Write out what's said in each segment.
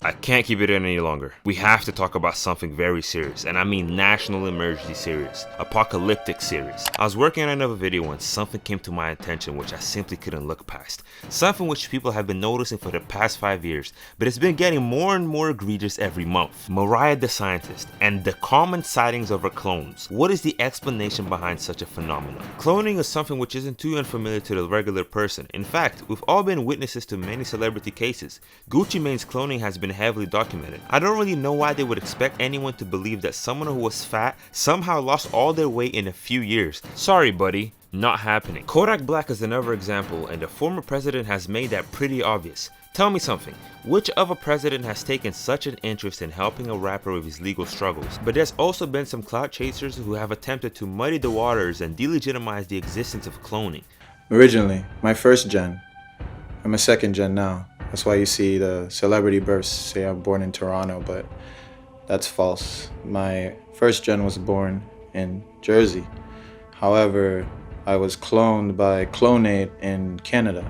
I can't keep it in any longer. We have to talk about something very serious, and I mean national emergency serious, apocalyptic serious. I was working on another video when something came to my attention which I simply couldn't look past. Something which people have been noticing for the past 5 years, but it's been getting more and more egregious every month. Mariah the Scientist and the common sightings of her clones. What is the explanation behind such a phenomenon? Cloning is something which isn't too unfamiliar to the regular person. In fact, we've all been witnesses to many celebrity cases. Gucci Mane's cloning has been heavily documented. I don't really know why they would expect anyone to believe that someone who was fat somehow lost all their weight in a few years. Sorry buddy, not happening. Kodak Black is another example, and the former president has made that pretty obvious. Tell me something, which other president has taken such an interest in helping a rapper with his legal struggles? But there's also been some clout chasers who have attempted to muddy the waters and delegitimize the existence of cloning. Originally, my first gen. I'm a second gen now. That's why you see the celebrity bursts say I'm born in Toronto, but that's false. My first gen was born in Jersey. However, I was cloned by Clonate in Canada.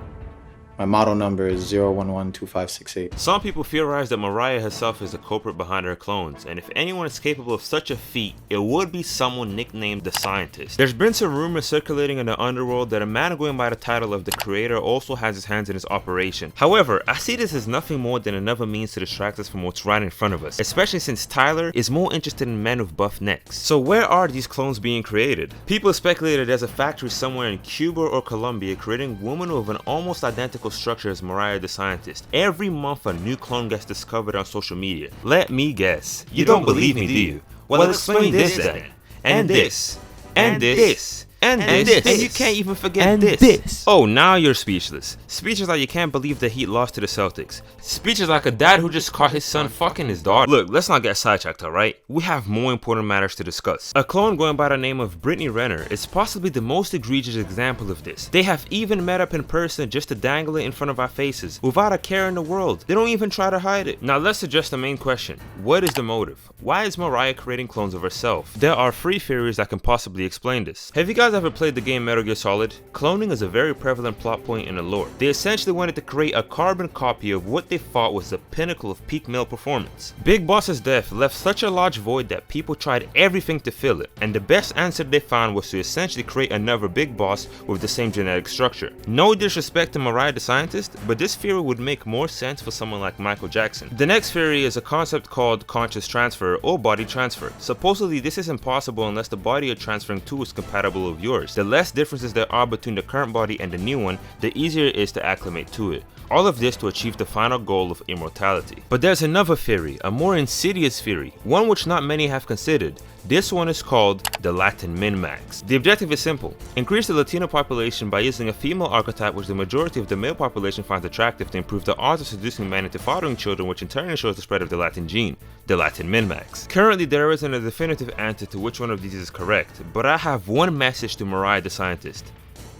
My model number is 0112568. Some people theorize that Mariah herself is the culprit behind her clones, and if anyone is capable of such a feat, it would be someone nicknamed The Scientist. There's been some rumors circulating in the underworld that a man going by the title of The Creator also has his hands in this operation. However, I see this as nothing more than another means to distract us from what's right in front of us, especially since Tyler is more interested in men with buff necks. So where are these clones being created? People speculated there's a factory somewhere in Cuba or Colombia creating women with an almost identical structure as Mariah the Scientist. Every month a new clone gets discovered on social media. Let me guess. You don't believe me, do you? Well, explain this then. And this. And this. And this. And you can't even forget this. Oh, now you're speechless. Speeches like you can't believe the Heat lost to the Celtics. Speeches like a dad who just caught his son fucking his daughter. Look, let's not get sidetracked, alright? We have more important matters to discuss. A clone going by the name of Brittany Renner is possibly the most egregious example of this. They have even met up in person just to dangle it in front of our faces, without a care in the world. They don't even try to hide it. Now let's address the main question. What is the motive? Why is Mariah creating clones of herself? There are 3 theories that can possibly explain this. Have you guys ever played the game Metal Gear Solid? Cloning is a very prevalent plot point in the lore. They essentially wanted to create a carbon copy of what they thought was the pinnacle of peak male performance. Big Boss's death left such a large void that people tried everything to fill it, and the best answer they found was to essentially create another Big Boss with the same genetic structure. No disrespect to Mariah the Scientist, but this theory would make more sense for someone like Michael Jackson. The next theory is a concept called conscious transfer or body transfer. Supposedly this is impossible unless the body you're transferring to is compatible with yours. The less differences there are between the current body and the new one, the easier it is to acclimate to it. All of this to achieve the final goal of immortality. But there's another theory, a more insidious theory, one which not many have considered. This one is called the Latin min-max. The objective is simple: increase the Latino population by using a female archetype which the majority of the male population finds attractive to improve the odds of seducing men into fathering children, which in turn ensures the spread of the Latin gene, the Latin min-max. Currently there isn't a definitive answer to which one of these is correct, but I have one message to Mariah the Scientist.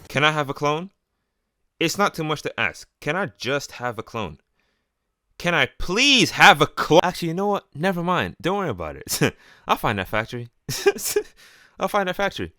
Can I have a clone? It's not too much to ask. Can I just have a clone? Can I please have a clone? Actually, you know what? Never mind. Don't worry about it. I'll find that factory. I'll find that factory.